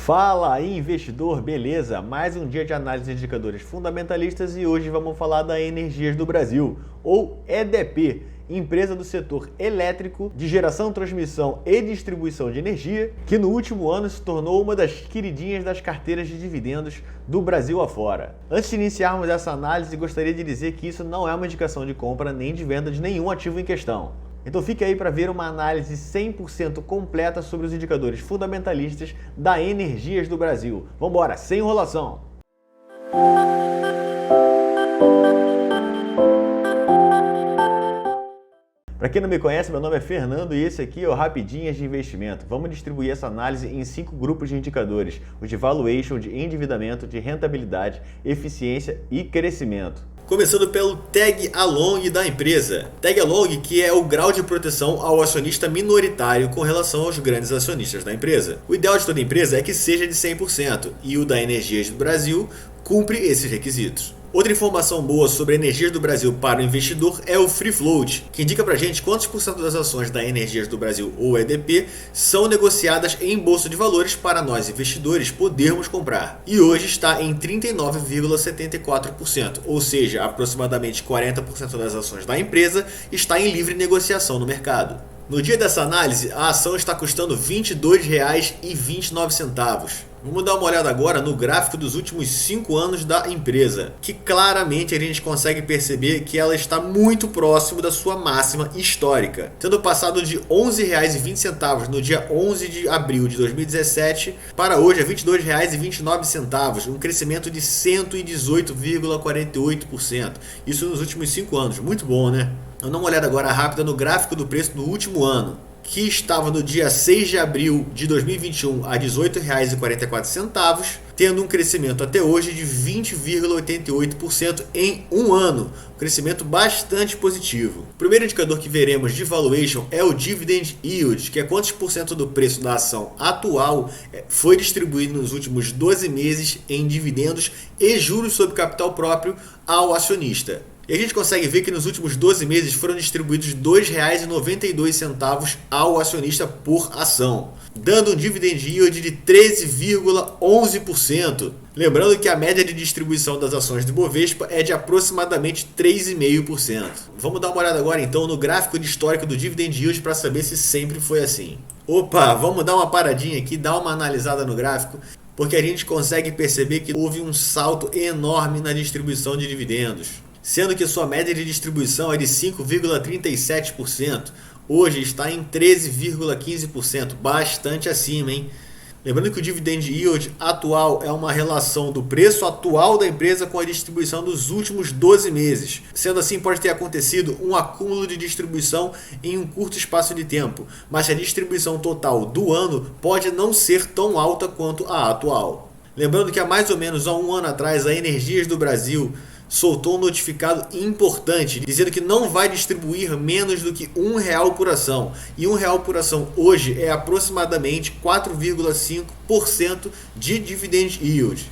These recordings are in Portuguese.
Fala aí, investidor, beleza? Mais um dia de análise de indicadores fundamentalistas e hoje vamos falar da Energias do Brasil, ou EDP, empresa do setor elétrico, de geração, transmissão e distribuição de energia, que no último ano se tornou uma das queridinhas das carteiras de dividendos do Brasil afora. Antes de iniciarmos essa análise, gostaria de dizer que isso não é uma indicação de compra nem de venda de nenhum ativo em questão. Então fique aí para ver uma análise 100% completa sobre os indicadores fundamentalistas da Energias do Brasil. Vamos embora, sem enrolação! Para quem não me conhece, meu nome é Fernando e esse aqui é o Rapidinhas de Investimento. Vamos distribuir essa análise em 5 grupos de indicadores: o de valuation, de endividamento, de rentabilidade, eficiência e crescimento. Começando pelo Tag Along da empresa. Tag Along, que é o grau de proteção ao acionista minoritário com relação aos grandes acionistas da empresa. O ideal de toda empresa é que seja de 100%, e o da Energias do Brasil cumpre esses requisitos. Outra informação boa sobre a Energias do Brasil para o investidor é o Free Float, que indica pra gente quantos por cento das ações da Energias do Brasil, ou EDP, são negociadas em bolsa de valores para nós investidores podermos comprar. E hoje está em 39,74%, ou seja, aproximadamente 40% das ações da empresa está em livre negociação no mercado. No dia dessa análise, a ação está custando R$ 22,29. Vamos dar uma olhada agora no gráfico dos últimos 5 anos da empresa, que claramente a gente consegue perceber que ela está muito próximo da sua máxima histórica, tendo passado de R$ 11,20 no dia 11 de abril de 2017 para hoje a R$ 22,29, um crescimento de 118,48%. Isso nos últimos 5 anos, muito bom, né? Vamos dar uma olhada agora rápida no gráfico do preço do último ano, que estava no dia 6 de abril de 2021 a R$ 18,44, tendo um crescimento até hoje de 20,88% em um ano, um crescimento bastante positivo. O primeiro indicador que veremos de valuation é o Dividend Yield, que é quantos por cento do preço da ação atual foi distribuído nos últimos 12 meses em dividendos e juros sobre capital próprio ao acionista. E a gente consegue ver que nos últimos 12 meses foram distribuídos R$ 2,92 ao acionista por ação, dando um dividend yield de 13,11%. Lembrando que a média de distribuição das ações do Bovespa é de aproximadamente 3,5%. Vamos dar uma olhada agora então no gráfico de histórico do dividend yield para saber se sempre foi assim. Opa, vamos dar uma paradinha aqui, dar uma analisada no gráfico, porque a gente consegue perceber que houve um salto enorme na distribuição de dividendos, sendo que sua média de distribuição é de 5,37%, hoje está em 13,15%, bastante acima, hein? Lembrando que o Dividend Yield atual é uma relação do preço atual da empresa com a distribuição dos últimos 12 meses. Sendo assim, pode ter acontecido um acúmulo de distribuição em um curto espaço de tempo, mas a distribuição total do ano pode não ser tão alta quanto a atual. Lembrando que há mais ou menos um ano atrás, a Energias do Brasil soltou um notificado importante dizendo que não vai distribuir menos do que R$ 1 por ação. E R$ 1 por ação hoje é aproximadamente 4,5% de dividend yield.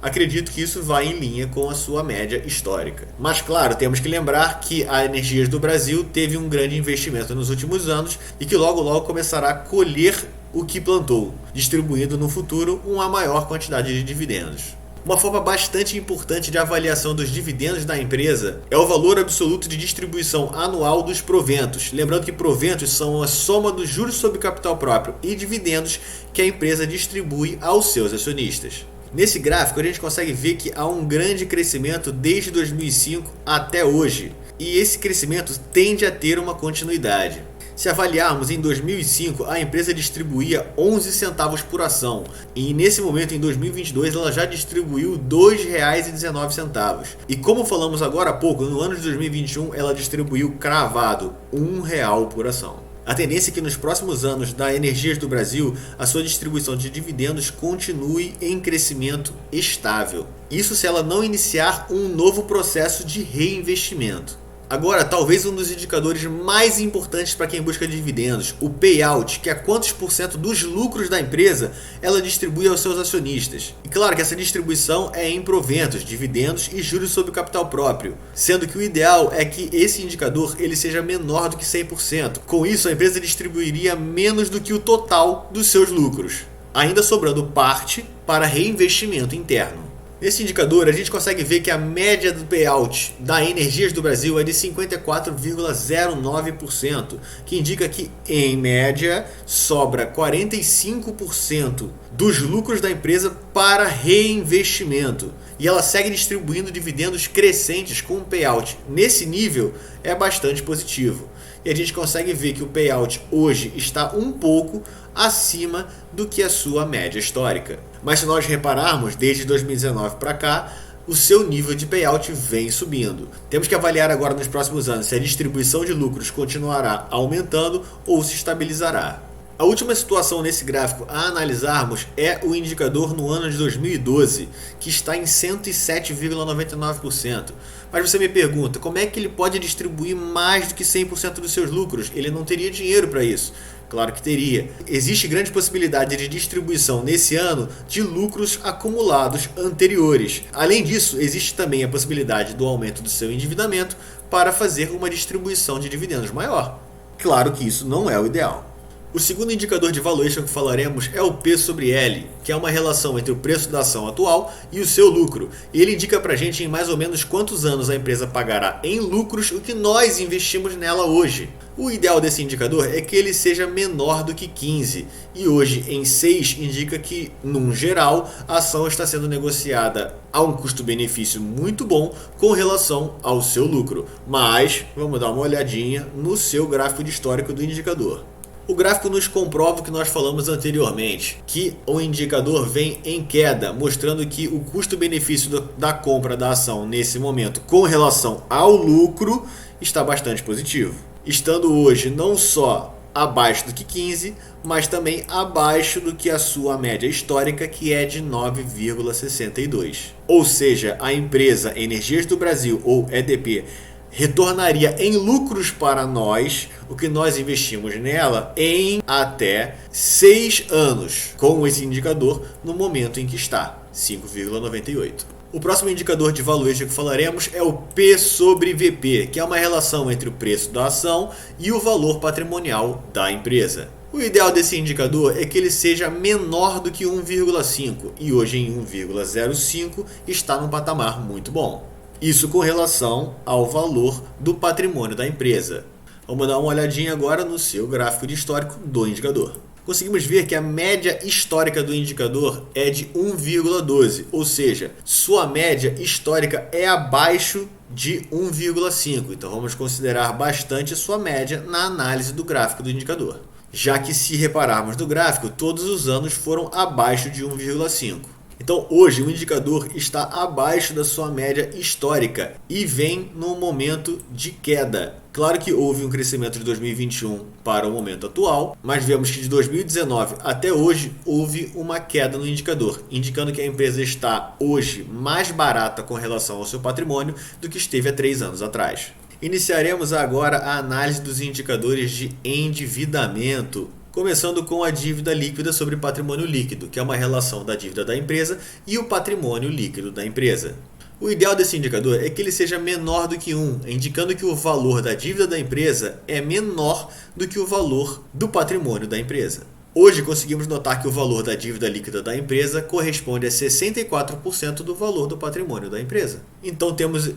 Acredito que isso vai em linha com a sua média histórica. Mas claro, temos que lembrar que a Energias do Brasil teve um grande investimento nos últimos anos e que logo logo começará a colher o que plantou, distribuindo no futuro uma maior quantidade de dividendos. Uma forma bastante importante de avaliação dos dividendos da empresa é o valor absoluto de distribuição anual dos proventos. Lembrando que proventos são a soma dos juros sobre capital próprio e dividendos que a empresa distribui aos seus acionistas. Nesse gráfico a gente consegue ver que há um grande crescimento desde 2005 até hoje, e esse crescimento tende a ter uma continuidade. Se avaliarmos em 2005, a empresa distribuía 11 centavos por ação e nesse momento, em 2022, ela já distribuiu R$ 2,19. E como falamos agora há pouco, no ano de 2021, ela distribuiu cravado R$ 1 por ação. A tendência é que nos próximos anos da Energias do Brasil, a sua distribuição de dividendos continue em crescimento estável. Isso se ela não iniciar um novo processo de reinvestimento. Agora, talvez um dos indicadores mais importantes para quem busca dividendos, o payout, que é quantos por cento dos lucros da empresa ela distribui aos seus acionistas. E claro que essa distribuição é em proventos, dividendos e juros sobre o capital próprio, sendo que o ideal é que esse indicador ele seja menor do que 100%. Com isso, a empresa distribuiria menos do que o total dos seus lucros. ainda sobrando parte para reinvestimento interno. Nesse indicador, a gente consegue ver que a média do payout da Energias do Brasil é de 54,09%, que indica que, em média, sobra 45% dos lucros da empresa para reinvestimento. E ela segue distribuindo dividendos crescentes com um payout nesse nível é bastante positivo. E a gente consegue ver que o payout hoje está um pouco acima do que a sua média histórica. Mas se nós repararmos, desde 2019 para cá, o seu nível de payout vem subindo. Temos que avaliar agora nos próximos anos se a distribuição de lucros continuará aumentando ou se estabilizará. A última situação nesse gráfico a analisarmos é o indicador no ano de 2012, que está em 107,99%. Mas você me pergunta, como é que ele pode distribuir mais do que 100% dos seus lucros? Ele não teria dinheiro para isso. Claro que teria. Existe grande possibilidade de distribuição nesse ano de lucros acumulados anteriores. Além disso, existe também a possibilidade do aumento do seu endividamento para fazer uma distribuição de dividendos maior. Claro que isso não é o ideal. O segundo indicador de valuation que falaremos é o P sobre L, que é uma relação entre o preço da ação atual e o seu lucro. E ele indica pra gente em mais ou menos quantos anos a empresa pagará em lucros o que nós investimos nela hoje. O ideal desse indicador é que ele seja menor do que 15, e hoje em 6 indica que, num geral, a ação está sendo negociada a um custo-benefício muito bom com relação ao seu lucro. Mas vamos dar uma olhadinha no seu gráfico de histórico do indicador. O gráfico nos comprova o que nós falamos anteriormente, que o indicador vem em queda, mostrando que o custo-benefício da compra da ação nesse momento com relação ao lucro está bastante positivo, estando hoje não só abaixo do que 15, mas também abaixo do que a sua média histórica, que é de 9,62. Ou seja, a empresa Energias do Brasil, ou EDP, retornaria em lucros para nós o que nós investimos nela em até 6 anos, com esse indicador no momento em que está, 5,98. O próximo indicador de valuation que falaremos é o P sobre VP, que é uma relação entre o preço da ação e o valor patrimonial da empresa. O ideal desse indicador é que ele seja menor do que 1,5 e hoje em 1,05 está num patamar muito bom. Isso com relação ao valor do patrimônio da empresa. Vamos dar uma olhadinha agora no seu gráfico de histórico do indicador. Conseguimos ver que a média histórica do indicador é de 1,12, ou seja, sua média histórica é abaixo de 1,5. Então vamos considerar bastante sua média na análise do gráfico do indicador. Já que, se repararmos no gráfico, todos os anos foram abaixo de 1,5. Então hoje o indicador está abaixo da sua média histórica e vem num momento de queda. Claro que houve um crescimento de 2021 para o momento atual, mas vemos que de 2019 até hoje houve uma queda no indicador, indicando que a empresa está hoje mais barata com relação ao seu patrimônio do que esteve há 3 anos atrás. Iniciaremos agora a análise dos indicadores de endividamento, começando com a dívida líquida sobre patrimônio líquido, que é uma relação da dívida da empresa e o patrimônio líquido da empresa. O ideal desse indicador é que ele seja menor do que 1, indicando que o valor da dívida da empresa é menor do que o valor do patrimônio da empresa. Hoje conseguimos notar que o valor da dívida líquida da empresa corresponde a 64% do valor do patrimônio da empresa. Então temos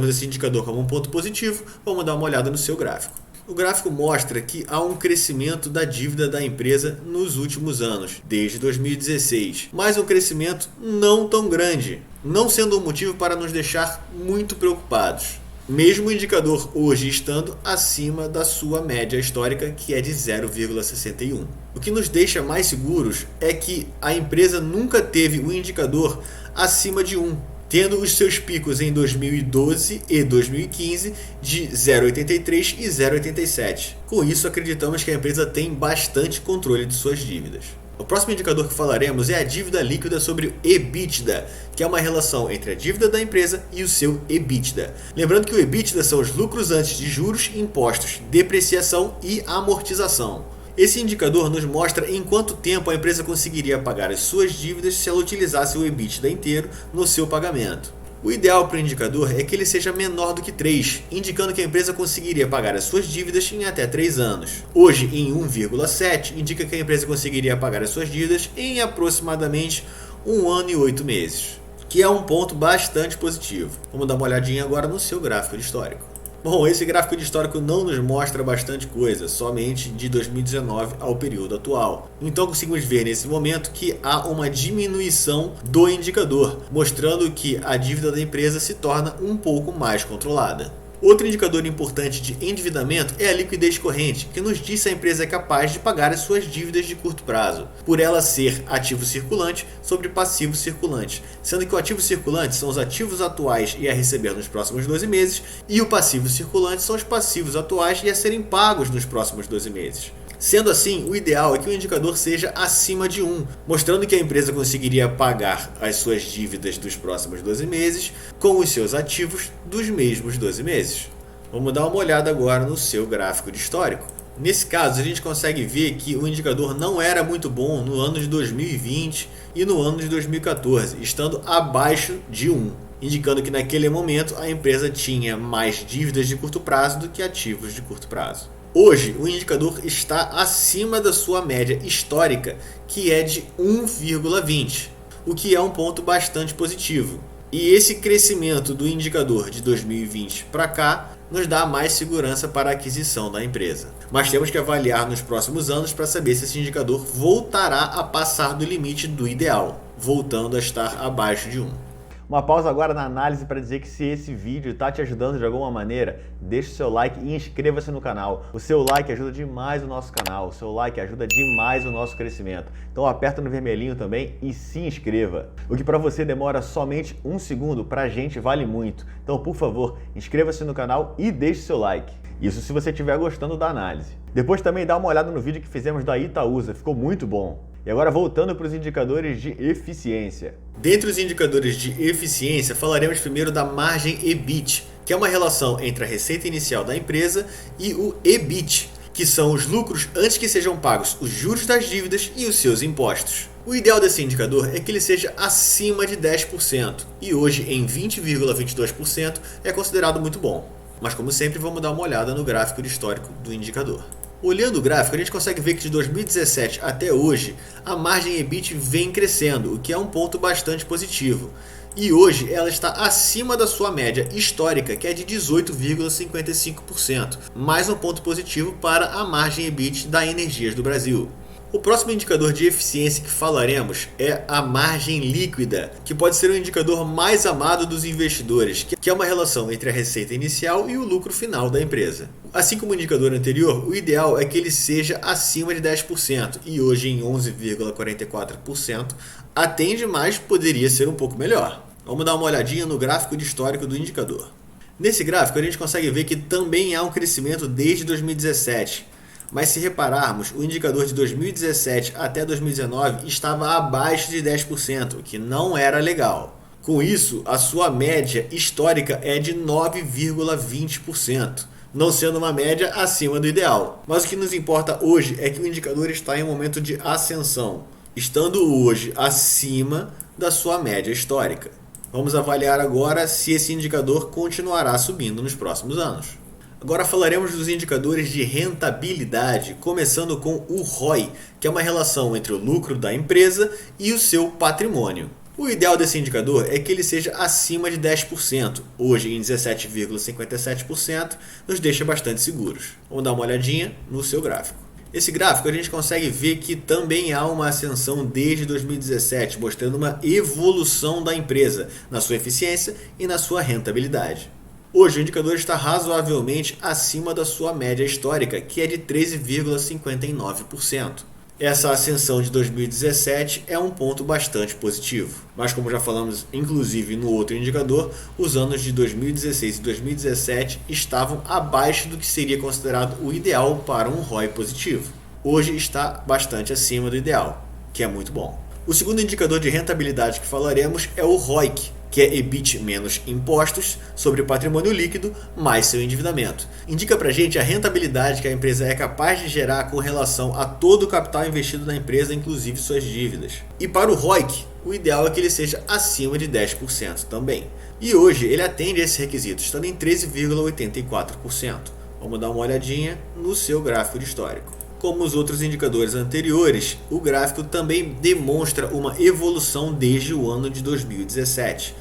esse indicador como um ponto positivo. Vamos dar uma olhada no seu gráfico. O gráfico mostra que há um crescimento da dívida da empresa nos últimos anos, desde 2016, mas um crescimento não tão grande, não sendo um motivo para nos deixar muito preocupados, mesmo o indicador hoje estando acima da sua média histórica, que é de 0,61. O que nos deixa mais seguros é que a empresa nunca teve um indicador acima de 1, tendo os seus picos em 2012 e 2015 de 0,83 e 0,87. Com isso, acreditamos que a empresa tem bastante controle de suas dívidas. O próximo indicador que falaremos é a dívida líquida sobre o EBITDA, que é uma relação entre a dívida da empresa e o seu EBITDA. Lembrando que o EBITDA são os lucros antes de juros, impostos, depreciação e amortização. Esse indicador nos mostra em quanto tempo a empresa conseguiria pagar as suas dívidas se ela utilizasse o EBITDA inteiro no seu pagamento. O ideal para o indicador é que ele seja menor do que 3, indicando que a empresa conseguiria pagar as suas dívidas em até 3 anos. Hoje, em 1,7, indica que a empresa conseguiria pagar as suas dívidas em aproximadamente 1 ano e 8 meses, que é um ponto bastante positivo. Vamos dar uma olhadinha agora no seu gráfico de histórico. Bom, esse gráfico de histórico não nos mostra bastante coisa, somente de 2019 ao período atual. Então conseguimos ver nesse momento que há uma diminuição do indicador, mostrando que a dívida da empresa se torna um pouco mais controlada. Outro indicador importante de endividamento é a liquidez corrente, que nos diz se a empresa é capaz de pagar as suas dívidas de curto prazo, por ela ser ativo circulante sobre passivo circulante, sendo que o ativo circulante são os ativos atuais e a receber nos próximos 12 meses, e o passivo circulante são os passivos atuais e a serem pagos nos próximos 12 meses. Sendo assim, o ideal é que o indicador seja acima de 1, mostrando que a empresa conseguiria pagar as suas dívidas dos próximos 12 meses com os seus ativos dos mesmos 12 meses. Vamos dar uma olhada agora no seu gráfico de histórico. Nesse caso, a gente consegue ver que o indicador não era muito bom no ano de 2020 e no ano de 2014, estando abaixo de 1, indicando que naquele momento a empresa tinha mais dívidas de curto prazo do que ativos de curto prazo. Hoje, o indicador está acima da sua média histórica, que é de 1,20, o que é um ponto bastante positivo. E esse crescimento do indicador de 2020 para cá nos dá mais segurança para a aquisição da empresa. Mas temos que avaliar nos próximos anos para saber se esse indicador voltará a passar do limite do ideal, voltando a estar abaixo de 1. Uma pausa agora na análise para dizer que se esse vídeo está te ajudando de alguma maneira, deixe o seu like e inscreva-se no canal. O seu like ajuda demais o nosso canal, o seu like ajuda demais o nosso crescimento. Então aperta no vermelhinho também e se inscreva. O que para você demora somente 1 segundo, para a gente vale muito. Então por favor, inscreva-se no canal e deixe seu like. Isso se você estiver gostando da análise. Depois também dá uma olhada no vídeo que fizemos da Itaúsa, ficou muito bom. E agora voltando para os indicadores de eficiência. Dentre os indicadores de eficiência, falaremos primeiro da margem EBIT, que é uma relação entre a receita inicial da empresa e o EBIT, que são os lucros antes que sejam pagos os juros das dívidas e os seus impostos. O ideal desse indicador é que ele seja acima de 10%, e hoje em 20,22% é considerado muito bom. Mas como sempre, vamos dar uma olhada no gráfico de histórico do indicador. Olhando o gráfico, a gente consegue ver que de 2017 até hoje, a margem EBIT vem crescendo, o que é um ponto bastante positivo. E hoje ela está acima da sua média histórica, que é de 18,55%, mais um ponto positivo para a margem EBIT da Energias do Brasil. O próximo indicador de eficiência que falaremos é a margem líquida, que pode ser o indicador mais amado dos investidores, que é uma relação entre a receita inicial e o lucro final da empresa. Assim como o indicador anterior, o ideal é que ele seja acima de 10%, e hoje em 11,44% atende, mas poderia ser um pouco melhor. Vamos dar uma olhadinha no gráfico de histórico do indicador. Nesse gráfico a gente consegue ver que também há um crescimento desde 2017, mas se repararmos, o indicador de 2017 até 2019 estava abaixo de 10%, o que não era legal. Com isso, a sua média histórica é de 9,20%, não sendo uma média acima do ideal. Mas o que nos importa hoje é que o indicador está em um momento de ascensão, estando hoje acima da sua média histórica. Vamos avaliar agora se esse indicador continuará subindo nos próximos anos. Agora falaremos dos indicadores de rentabilidade, começando com o ROI, que é uma relação entre o lucro da empresa e o seu patrimônio. O ideal desse indicador é que ele seja acima de 10%, hoje em 17,57%, nos deixa bastante seguros. Vamos dar uma olhadinha no seu gráfico. Esse gráfico a gente consegue ver que também há uma ascensão desde 2017, mostrando uma evolução da empresa na sua eficiência e na sua rentabilidade. Hoje o indicador está razoavelmente acima da sua média histórica, que é de 13,59%. Essa ascensão de 2017 é um ponto bastante positivo. Mas como já falamos inclusive no outro indicador, os anos de 2016 e 2017 estavam abaixo do que seria considerado o ideal para um ROI positivo. Hoje está bastante acima do ideal, que é muito bom. O segundo indicador de rentabilidade que falaremos é o ROIC, que é EBIT menos impostos sobre patrimônio líquido mais seu endividamento. Indica pra gente a rentabilidade que a empresa é capaz de gerar com relação a todo o capital investido na empresa, inclusive suas dívidas. E para o ROIC, o ideal é que ele seja acima de 10% também. E hoje ele atende a esse requisito, estando em 13,84%. Vamos dar uma olhadinha no seu gráfico de histórico. Como os outros indicadores anteriores, o gráfico também demonstra uma evolução desde o ano de 2017,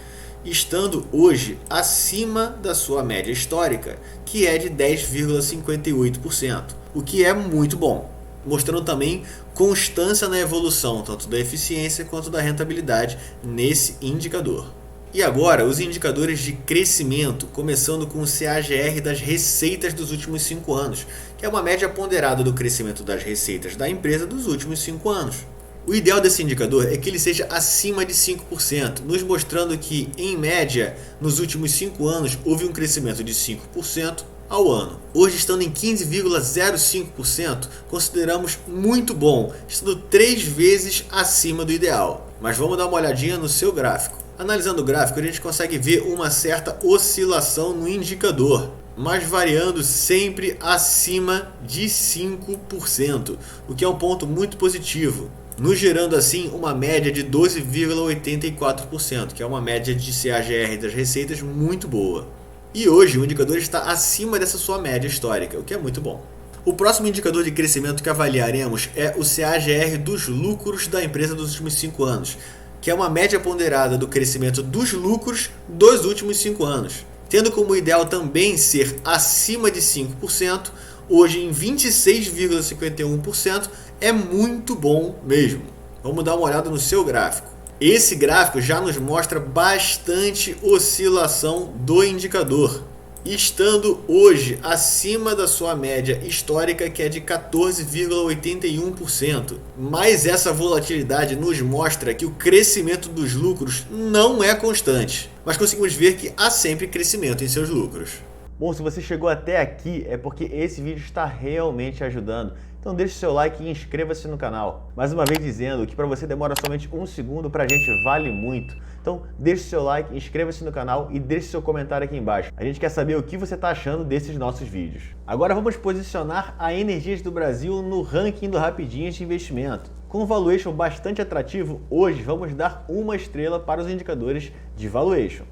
estando hoje acima da sua média histórica, que é de 10,58%, o que é muito bom, mostrando também constância na evolução tanto da eficiência quanto da rentabilidade nesse indicador. E agora, os indicadores de crescimento, começando com o CAGR das receitas dos últimos 5 anos, que é uma média ponderada do crescimento das receitas da empresa dos últimos 5 anos. O ideal desse indicador é que ele seja acima de 5%, nos mostrando que, em média, nos últimos 5 anos, houve um crescimento de 5% ao ano. Hoje, estando em 15,05%, consideramos muito bom, estando 3 vezes acima do ideal. Mas vamos dar uma olhadinha no seu gráfico. Analisando o gráfico, a gente consegue ver uma certa oscilação no indicador, mas variando sempre acima de 5%, o que é um ponto muito positivo, nos gerando assim uma média de 12,84%, que é uma média de CAGR das receitas muito boa. E hoje o indicador está acima dessa sua média histórica, o que é muito bom. O próximo indicador de crescimento que avaliaremos é o CAGR dos lucros da empresa dos últimos 5 anos, que é uma média ponderada do crescimento dos lucros dos últimos 5 anos, tendo como ideal também ser acima de 5%, hoje em 26,51%, é muito bom mesmo. Vamos dar uma olhada no seu gráfico. Esse gráfico já nos mostra bastante oscilação do indicador, estando hoje acima da sua média histórica, que é de 14,81%. Mas essa volatilidade nos mostra que o crescimento dos lucros não é constante, mas conseguimos ver que há sempre crescimento em seus lucros. Bom, se você chegou até aqui é porque esse vídeo está realmente ajudando. Então deixe seu like e inscreva-se no canal. Mais uma vez dizendo que para você demora somente 1 segundo, para a gente vale muito. Então deixe seu like, inscreva-se no canal e deixe seu comentário aqui embaixo. A gente quer saber o que você está achando desses nossos vídeos. Agora vamos posicionar a Energias do Brasil no ranking do Rapidinhas de Investimento. Com um valuation bastante atrativo, hoje vamos dar 1 estrela para os indicadores de valuation.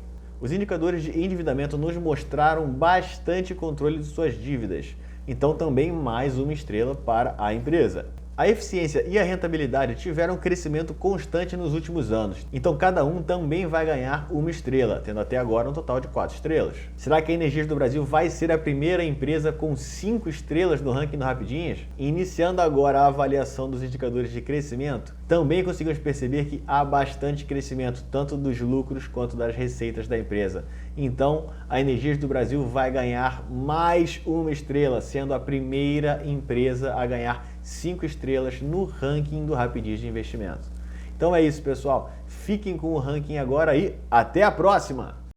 Os indicadores de endividamento nos mostraram bastante controle de suas dívidas, então também mais 1 estrela para a empresa. A eficiência e a rentabilidade tiveram um crescimento constante nos últimos anos, então cada um também vai ganhar 1 estrela, tendo até agora um total de 4 estrelas. Será que a Energias do Brasil vai ser a primeira empresa com 5 estrelas no ranking do Rapidinhas? Iniciando agora a avaliação dos indicadores de crescimento, também conseguimos perceber que há bastante crescimento tanto dos lucros quanto das receitas da empresa. Então, a Energias do Brasil vai ganhar mais 1 estrela, sendo a primeira empresa a ganhar 5 estrelas no ranking do Rapidinhas de Investimento. Então é isso, pessoal. Fiquem com o ranking agora e até a próxima!